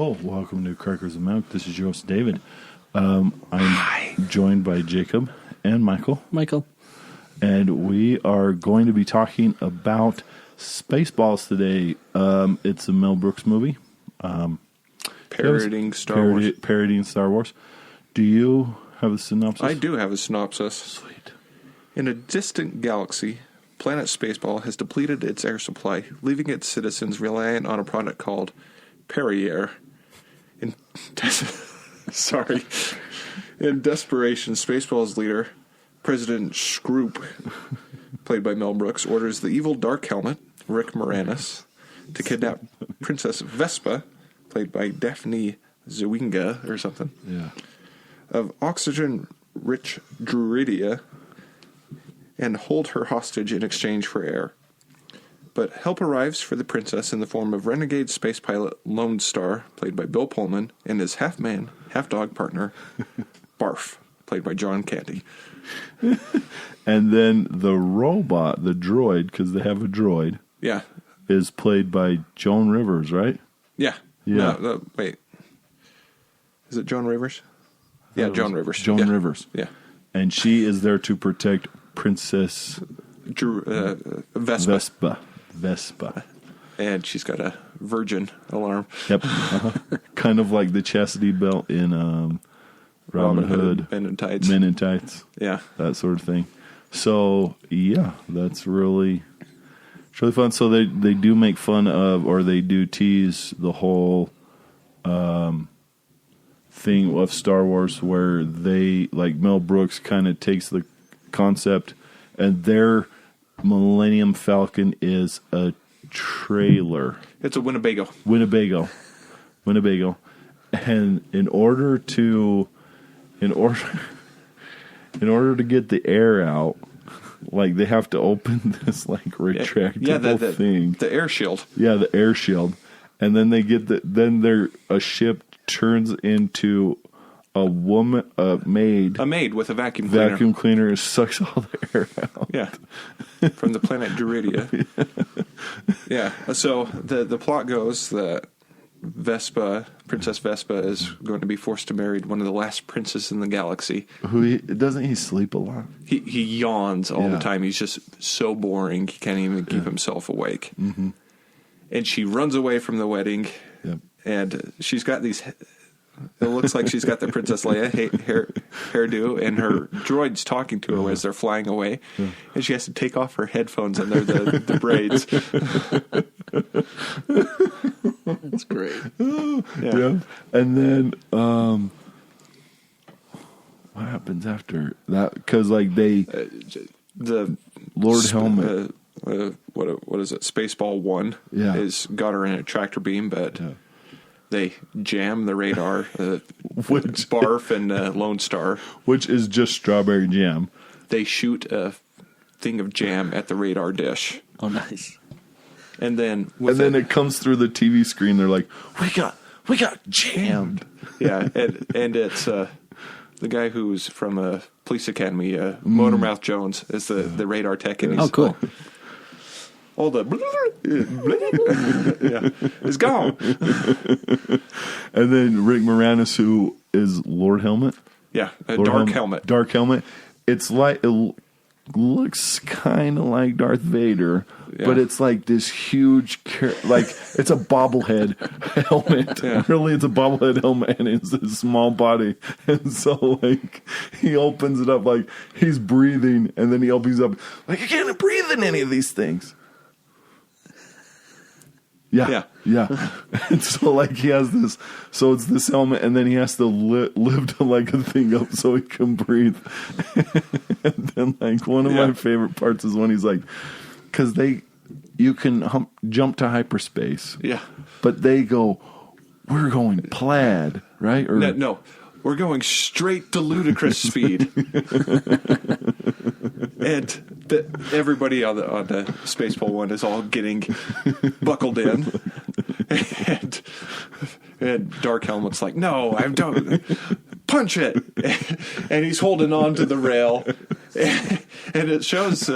Well, welcome to Crackers and Milk. This is your host, David. I'm joined by Jacob and Michael. And we are going to be talking about Spaceballs today. It's a Mel Brooks movie. Parodying Star Wars. Parodying Star Wars. Do you have a synopsis? I do have a synopsis. Sweet. In a distant galaxy, planet Spaceball has depleted its air supply, leaving its citizens reliant on a product called Parody. In desperation, Spaceball's leader, President Schwartz, played by Mel Brooks, orders the evil Dark Helmet, Rick Moranis, to kidnap Princess Vespa, played by Daphne Zwinga or something, of oxygen-rich Druidia, and hold her hostage in exchange for air. But help arrives for the princess in the form of renegade space pilot Lone Star, played by Bill Pullman, and his half-man, half-dog partner, Barf, played by John Candy. And then the robot, the droid, because they have a droid, is played by Joan Rivers, right? Yeah. No, wait. Is it Joan Rivers? Yeah, Joan Rivers. Joan Rivers. Yeah. And she is there to protect Princess Vespa. Vespa. And she's got a virgin alarm. Yep. Kind of like the chastity belt in Robin Hood. Men in Tights. Men in Tights. Yeah. That sort of thing. So, yeah, it's really fun. So they do make fun of, or they do tease the whole thing of Star Wars where they, like Mel Brooks kind of takes the concept and their Millennium Falcon is a trailer. It's a Winnebago. And in order to get the air out, like they have to open this like retractable thing. The air shield. Yeah, the air shield. And then they get a ship turns into a maid. A maid with a vacuum cleaner sucks all the air out. Yeah. From the planet Druidia. Yeah. So the plot goes that Princess Vespa is going to be forced to marry one of the last princes in the galaxy. Doesn't he sleep a lot? He yawns all the time. He's just so boring. He can't even keep himself awake. Mm-hmm. And she runs away from the wedding. Yep. And she's got these... It looks like she's got the Princess Leia hairdo, and her droid's talking to her as they're flying away. Yeah. And she has to take off her headphones, and they're the braids. That's great. Yeah. And then what happens after that? Because like the Lord Helmet. What is it? Spaceball 1 is got her in a tractor beam, but they jam the radar. Which Barf and Lone Star, which is just strawberry jam. They shoot a thing of jam at the radar dish. Oh, nice. And then it comes through the TV screen. They're like, we got jammed. Yeah, and it's the guy who's from Police Academy, Motormouth Jones, is the radar tech. And he's, cool. All the is gone. And then Rick Moranis, who is Lord Helmet. Yeah, Dark Helmet. It's like it looks kind of like Darth Vader, but it's like this huge, like it's a bobblehead helmet. Yeah. Really, it's a bobblehead helmet, and it's a small body. And so, like, he opens it up like he's breathing, and then he opens up like I can't breathe in any of these things. Yeah. And so, like, he has this, so it's this helmet, and then he has to lift like a thing up so he can breathe. And then, like, one of my favorite parts is when he's like, because you can jump to hyperspace. Yeah. But they go, we're going plaid, right? Or no. We're going straight to ludicrous speed. And everybody on the Spaceball 1 is all getting buckled in. And Dark Helmet's like, no, I don't. Punch it. And he's holding on to the rail. And it shows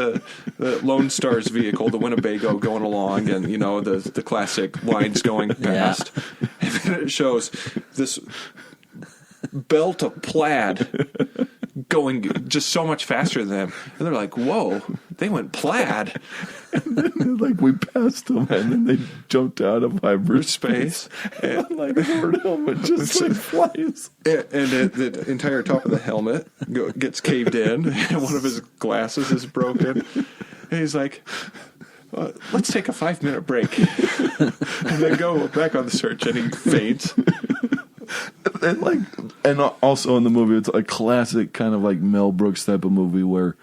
the Lone Star's vehicle, the Winnebago, going along, and the classic lines going past. And then it shows this belt of plaid going just so much faster than them, and they're like, "Whoa, they went plaid!" And then, like, we passed them, and then they jumped out of hyperspace, and like her helmet just like flies, and the entire top of the helmet gets caved in, and one of his glasses is broken, and he's like, "Let's take a 5-minute break," and then go back on the search, and he faints. And also in the movie, it's a classic kind of like Mel Brooks type of movie where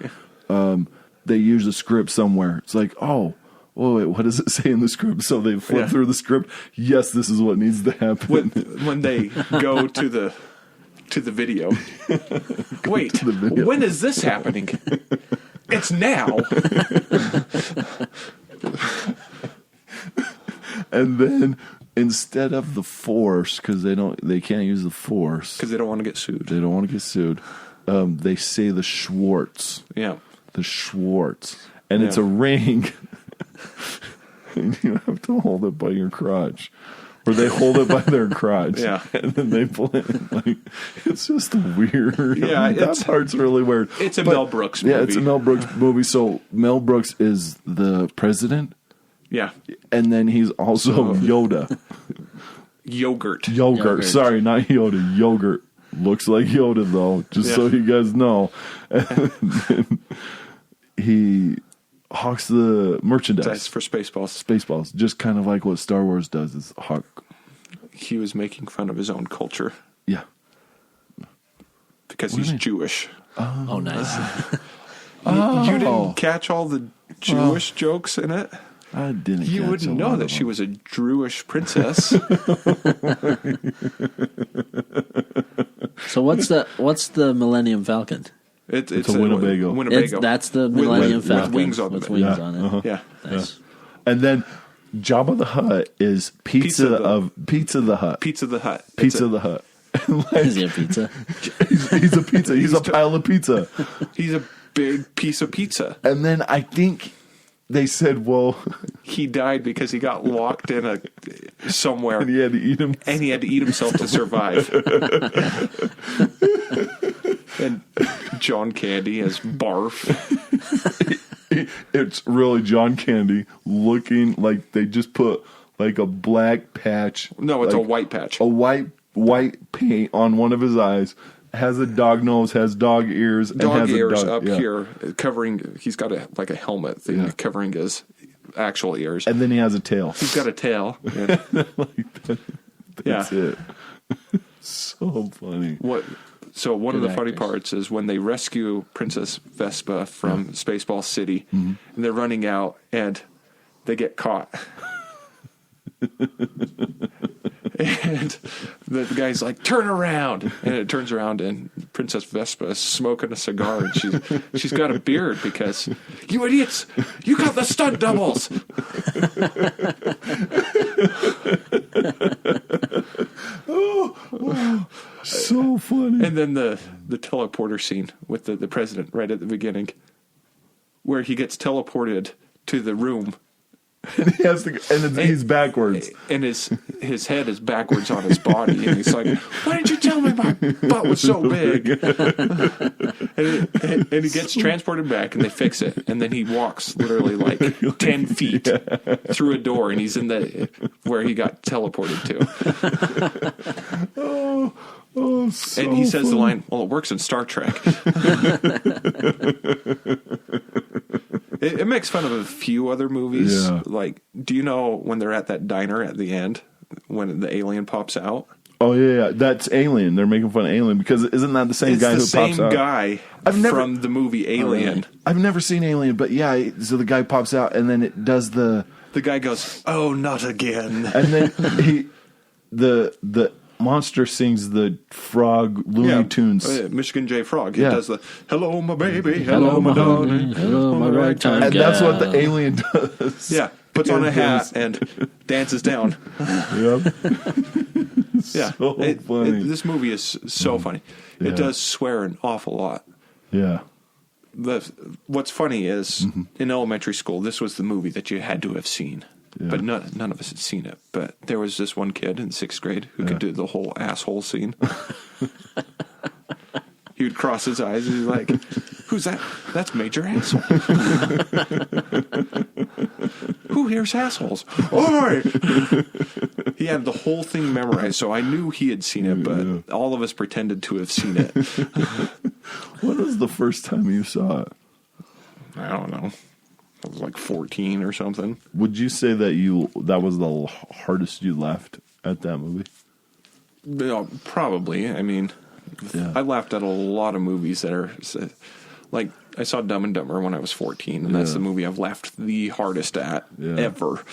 they use a script somewhere. It's like, oh, wait, what does it say in the script? So they flip through the script. Yes, this is what needs to happen. When they go to the video. Wait, the video. When is this happening? It's now. And then instead of the Force, because they can't use the Force Because they don't want to get sued. They don't want to get sued. They say the Schwartz. Yeah. The Schwartz. And it's a ring. And you have to hold it by your crotch. Or they hold it by their crotch. Yeah. And then they play it. Like, it's just weird. Yeah, that part's really weird. It's a Mel Brooks movie. Yeah, it's a Mel Brooks movie. So Mel Brooks is the president. Yeah. And then he's also Yoda. Yogurt. Sorry, not Yoda. Yogurt. Looks like Yoda, though, just so you guys know. And then he hawks the merchandise. That's for Spaceballs. Spaceballs. Just kind of like what Star Wars does is hawk. He was making fun of his own culture. Yeah. Because he's Jewish. Oh, nice. You didn't catch all the Jewish jokes in it? I didn't. You wouldn't know that she was a Jewish princess. So what's the Millennium Falcon? It's a Winnebago. That's the Millennium Falcon with wings on with it. wings on it. Yeah. Nice. And then Jabba the Hutt is Pizza the Hut. Pizza the Hut. Pizza the Hut. Is he a pizza? He's a pizza. He's a pile of pizza. He's a big piece of pizza. And then I think they said, well, he died because he got locked in somewhere. And he had to eat him. And he had to eat himself to survive. And John Candy as Barf. It's really John Candy looking like they just put like a black patch. No, it's like a white patch. A white paint on one of his eyes. Has a dog nose, has dog ears. Dog ears up here, covering. He's got a helmet thing covering his actual ears. And then he has a tail. He's got a tail. That's it. So funny. So one Good of the funny actors. parts is when they rescue Princess Vespa from Spaceball City, and they're running out, and they get caught. And the guy's like, "Turn around!" And it turns around, and Princess Vespa is smoking a cigar, and she's got a beard because, "You idiots! You got the stunt doubles!" So funny. And then the teleporter scene with the president right at the beginning, where he gets teleported to the room. And he has to, and he's backwards. And his head is backwards on his body. And he's like, "Why didn't you tell me my butt was so big?" and he gets transported back, and they fix it. And then he walks literally like 10 feet through a door, and he's in where he got teleported to. So and he says funny. the line, "Well, it works in Star Trek." It makes fun of a few other movies. Yeah. Like, do you know when they're at that diner at the end, when the alien pops out? Oh, yeah. That's Alien. They're making fun of Alien because isn't that the same guy who pops out? It's the same guy from the movie Alien. I've never seen Alien, but yeah, so the guy pops out and then it does the guy goes, "Oh, not again." And then the monster sings the frog Looney Tunes. Michigan J. Frog. He Yeah. does the "Hello, my baby. Hello, my darling. Hello, my ragtime And that's what the alien does. Yeah. Puts on a hat and dances down. Yep. Yeah. So funny. This movie is so funny. Yeah. It does swear an awful lot. Yeah. what's funny is in elementary school, this was the movie that you had to have seen. Yeah. But none of us had seen it. But there was this one kid in 6th grade who could do the whole asshole scene. He would cross his eyes and he's like, "Who's that? That's Major Asshole." Who here's assholes? Oi! He had the whole thing memorized, so I knew he had seen it, but all of us pretended to have seen it. When was the first time you saw it? I don't know. I was like 14 or something. Would you say that was the hardest you laughed at that movie? Yeah, probably. I mean, I laughed at a lot of movies that are like, I saw Dumb and Dumber when I was 14, and that's the movie I've laughed the hardest at ever.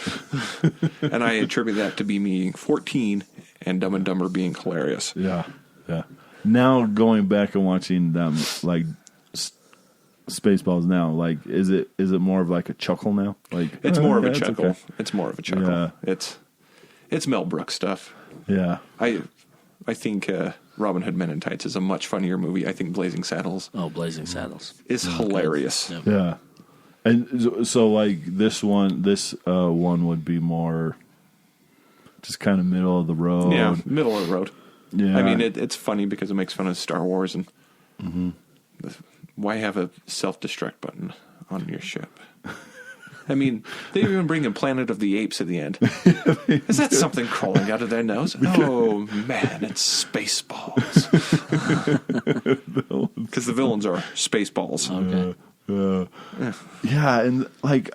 And I attribute that to being 14 and Dumb and Dumber being hilarious. Yeah. Now going back and watching them, like Spaceballs now, like is it more of like a chuckle now? Like it's more of a chuckle. Okay. It's more of a chuckle. Yeah. It's Mel Brooks stuff. Yeah. I think Robin Hood Men in Tights is a much funnier movie. I think Blazing Saddles. Oh, Blazing Saddles is hilarious. Yep. Yeah. And so like this one would be more just kind of middle of the road. Yeah, middle of the road. Yeah. I mean, it's funny because it makes fun of Star Wars and why have a self-destruct button on your ship? I mean, they even bring in Planet of the Apes at the end. Is that something crawling out of their nose? Oh, man, it's Spaceballs. Because the villains are Spaceballs. Okay. Yeah, and like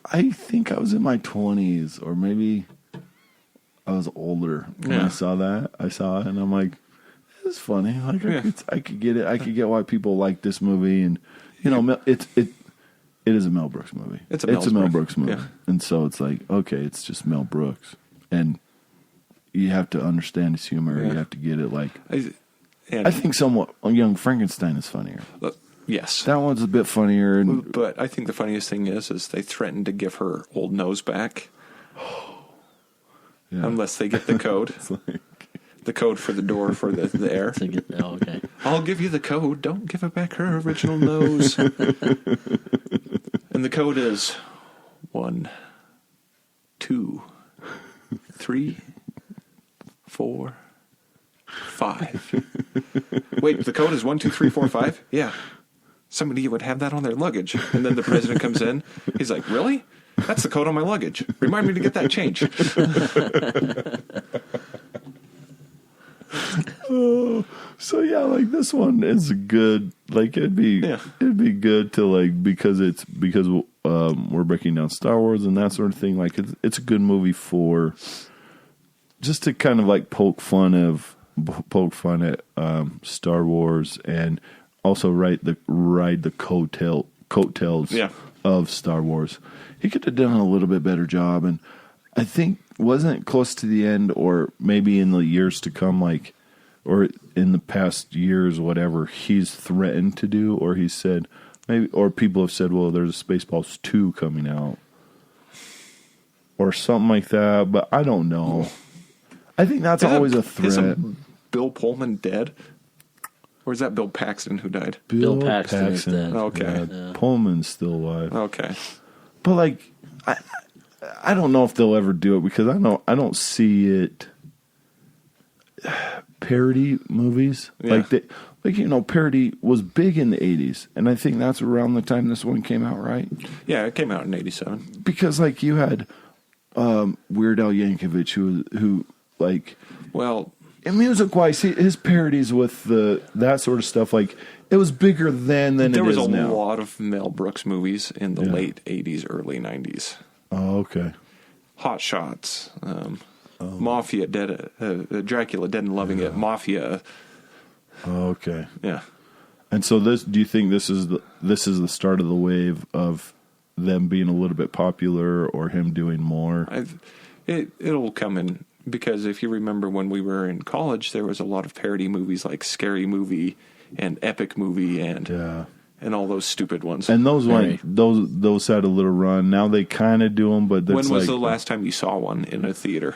I think I was in my 20s or maybe I was older when I saw that. I saw it and I'm like, this is funny. Like I could get it. I could get why people like this movie, and you know, it is a Mel Brooks movie. It's a Mel Brooks movie, and so it's like, okay, it's just Mel Brooks, and you have to understand his humor. You have to get it. Like, I think somewhat Young Frankenstein is funnier. Yes, that one's a bit funnier. But I think the funniest thing is they threatened to give her old nose back, unless they get the code. The code for the door for the air. Okay. I'll give you the code. Don't give her back her original nose. And the code is 1, 2, 3, 4, 5. Wait, the code is 1, 2, 3, 4, 5? Yeah. Somebody would have that on their luggage. And then the president comes in. He's like, really? That's the code on my luggage. Remind me to get that changed. So yeah, like this one is good. Like it'd be good to like because we're breaking down Star Wars and that sort of thing. Like it's a good movie for just to kind of like poke fun at Star Wars and also ride the coattails of Star Wars. He could have done a little bit better job, and I think wasn't it close to the end, or maybe in the years to come, like, or in the past years, whatever he's threatened to do, or he said maybe, or people have said, well, there's a Spaceballs 2 coming out, or something like that. But I don't know. I think that's always a threat. Isn't Bill Pullman dead? Or is that Bill Paxton who died? Bill Paxton is dead. Okay. Yeah. Pullman's still alive. Okay. But like, I don't know if they'll ever do it because I don't see it. Parody movies, Parody was big in the 80s, and I think that's around the time this one came out, right? Yeah, it came out in 87. Because like you had Weird Al Yankovic, who like, well, music wise, his parodies with that sort of stuff, like it was bigger then than there it is was a now. lot of Mel Brooks movies in the late 80s, early 90s. Oh, okay. Hot Shots, Mafia, Dracula, Dead and Loving It, Mafia. Oh, okay. Yeah. And so do you think this is the start of the wave of them being a little bit popular, or him doing more? It'll come in, because if you remember when we were in college, there was a lot of parody movies like Scary Movie and Epic Movie and all those stupid ones. And those those had a little run. Now they kind of do them, but when was the last time you saw one in a theater?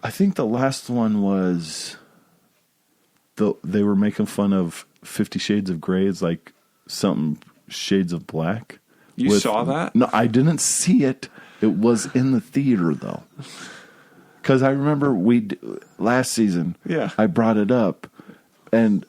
I think the last one was they were making fun of 50 Shades of Grey. It's like something Shades of Black. You saw that? No, I didn't see it. It was in the theater, though. Because I remember last season, I brought it up, and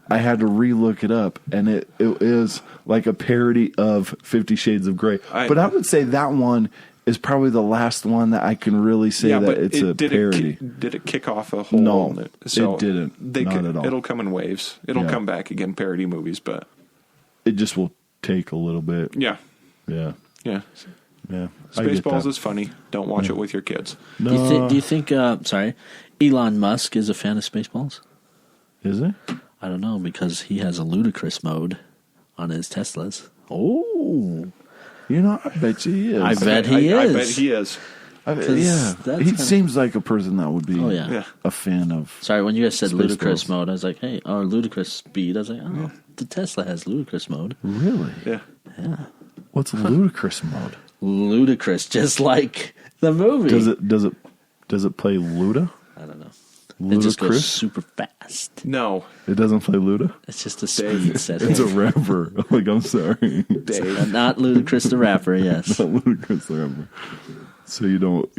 I had to re-look it up, and it is like a parody of 50 Shades of Grey. But I would say that one is probably the last one that I can really say that it's a parody. Did it kick off a whole? No, it didn't. Not at all. It'll come in waves. It'll come back again, parody movies, but it just will take a little bit. Yeah. Spaceballs is funny. Don't watch it with your kids. No. Do you think? Elon Musk is a fan of Spaceballs? Is he? I don't know, because he has a ludicrous mode on his Teslas. Oh. I bet you he is. I bet he is. I bet he is. He seems like a person that would be a fan of. Sorry, when you guys said Spaceballs. ludicrous mode, I was like, hey, or ludicrous speed. I was like, oh, the Tesla has ludicrous mode. Really? Yeah. What's ludicrous mode? Ludicrous, just like the movie. Does it play Luda? I don't know. Ludicrous? It just goes super fast. No. It doesn't play Luda? It's just a speed setting. It's a rapper. I'm sorry. Dave. Not Ludicrous the rapper, yes. Not Ludicrous the rapper. So you don't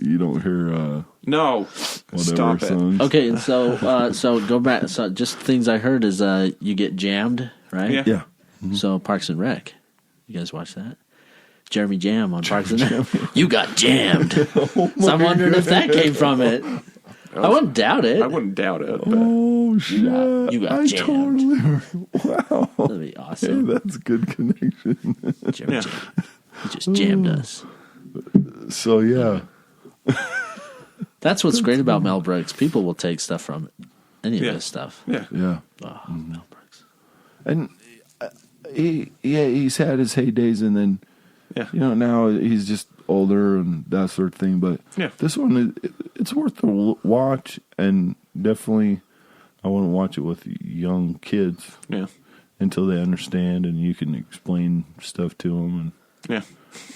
hear no. Stop songs? It. Okay, so go back. So just things I heard is you get jammed, right? Yeah. Mm-hmm. So Parks and Rec. You guys watch that? Jeremy Jam on Parks and Rec. You got jammed. So I'm wondering if that came from it. I wouldn't doubt it. I wouldn't doubt it. But. Oh, shit. You got jammed. Wow. That'd be awesome. Hey, that's a good connection. Jam. He just jammed us. So, yeah. That's what's great about Mel Brooks. People will take stuff from any of his stuff. Yeah. Oh, Mel Brooks. And he's had his heydays, and then, now he's just older and that sort of thing. But this one, it's worth the watch, and definitely I want to watch it with young kids until they understand, and you can explain stuff to them. And,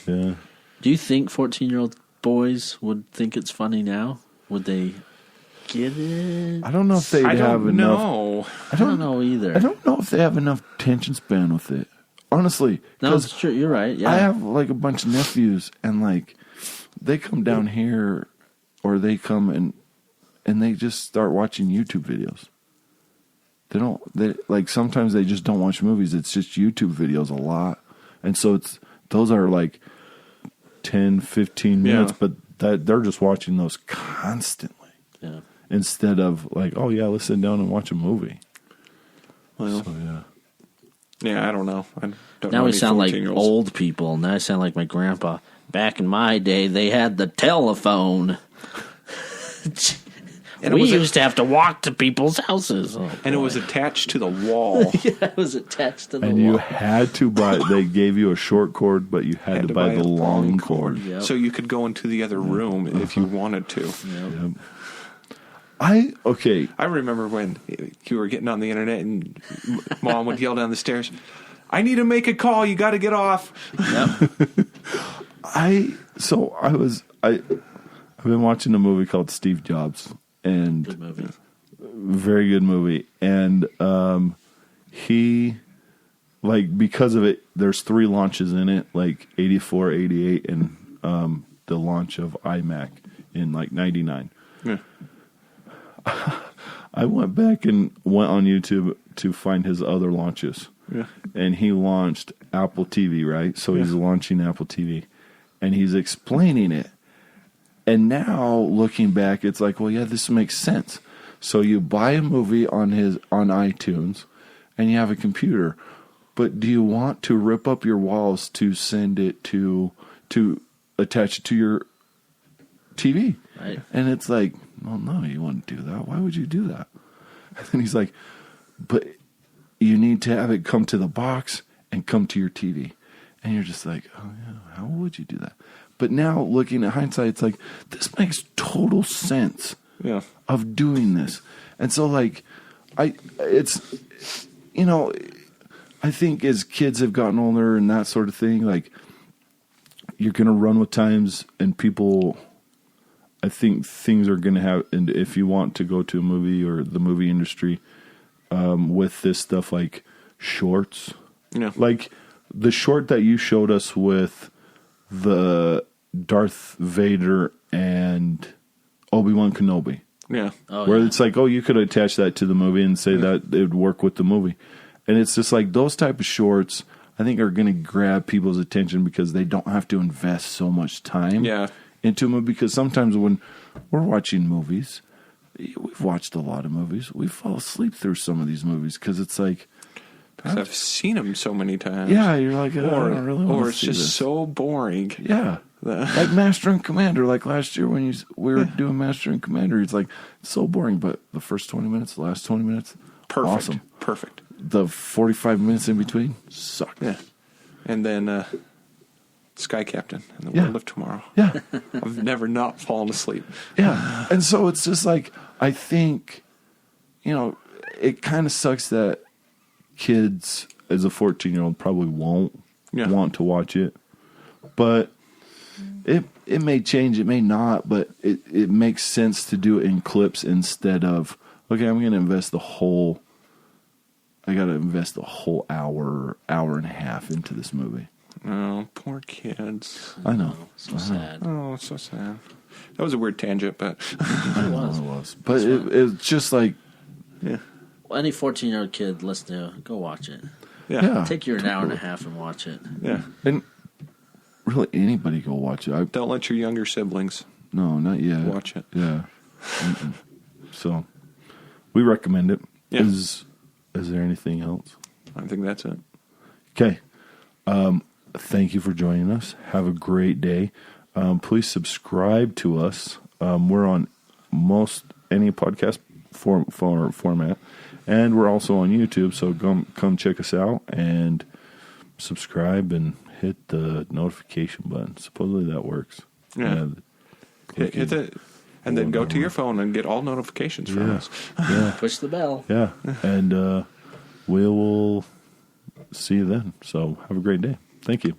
yeah. Do you think 14-year-old boys would think it's funny now? Would they get it? I don't know if they have enough. No. I don't know either. I don't know if they have enough attention span with it. Honestly. No, it's true. You're right. Yeah. I have like a bunch of nephews, and like they come down here, or they come and they just start watching YouTube videos. They like sometimes they just don't watch movies. It's just YouTube videos a lot. And so those are like 10, 15 minutes, but they're just watching those constantly. Yeah. Instead of like, oh yeah, let's sit down and watch a movie. Well, so, yeah, I don't know. Now we sound like old people. Now I sound like my grandpa. Back in my day, they had the telephone. And we used to have to walk to people's houses. And it was attached to the wall. It was attached to the wall. And you had to buy, they gave you a short cord, but you had to buy the long cord. Yep. So you could go into the other room if you wanted to. Yep. I remember when you were getting on the internet and Mom would yell down the stairs, I need to make a call. You got to get off. Yep. I've been watching a movie called Steve Jobs, and good movie. Very good movie. And he, like, because of it, there's 3 launches in it, like 84, 88, and the launch of iMac in like 99. Yeah. I went back and went on YouTube to find his other launches. Yeah. And he launched Apple TV, right? So he's launching Apple TV. And he's explaining it. And now, looking back, it's like, well, yeah, this makes sense. So you buy a movie on iTunes, and you have a computer. But do you want to rip up your walls to send it to attach it to your TV? Right. And it's like, well, no, you wouldn't do that. Why would you do that? And then he's like, but you need to have it come to the box and come to your TV. And you're just like, oh, yeah, how would you do that? But now, looking at hindsight, it's like, this makes total sense of doing this. And so, like, I think as kids have gotten older and that sort of thing, like, you're going to run with times, and people, I think things are going to have, and if you want to go to a movie or the movie industry with this stuff like Schwartz, like the short that you showed us with the Darth Vader and Obi-Wan Kenobi. Yeah. Oh, where yeah. it's like, oh, you could attach that to the movie and say that it would work with the movie. And it's just like those type of shorts, I think, are going to grab people's attention because they don't have to invest so much time into a movie. Because sometimes when we're watching movies, we've watched a lot of movies, we fall asleep through some of these movies because it's like, Because I've seen them so many times. yeah, you're like, oh, I don't really want or to it's see just this. so boring. Yeah. Like Master and Commander, like last year when we were doing Master and Commander, it's like so boring, but the first 20 minutes, the last 20 minutes, Perfect. awesome. Perfect. The 45 minutes in between sucked. Yeah. And then Sky Captain and the Yeah. World of Tomorrow. Yeah. I've never not fallen asleep. Yeah. And so it's just like, I think, it kind of sucks that kids as a 14-year-old probably won't want to watch it. But it may change, it may not, but it makes sense to do it in clips instead of, okay, I'm going to invest the whole hour and a half into this movie. Oh, poor kids. I know. So sad. Oh, it's so sad. That was a weird tangent, but I know it was. But it's just like, yeah. Well, any 14-year-old kid listening to go watch it. Yeah. Take your hour and a half and watch it. Yeah. And really, anybody go watch it. Don't let your younger siblings No, not yet. watch it. Yeah. Mm-mm. So, we recommend it. Yeah. Is there anything else? I think that's it. Okay. Thank you for joining us. Have a great day. Please subscribe to us. We're on most any podcast format, and we're also on YouTube. So come check us out and subscribe and hit the notification button. Supposedly that works. Yeah. Hit it, and then go to your phone and get all notifications from us. Yeah. Push the bell. Yeah. And we will see you then. So have a great day. Thank you.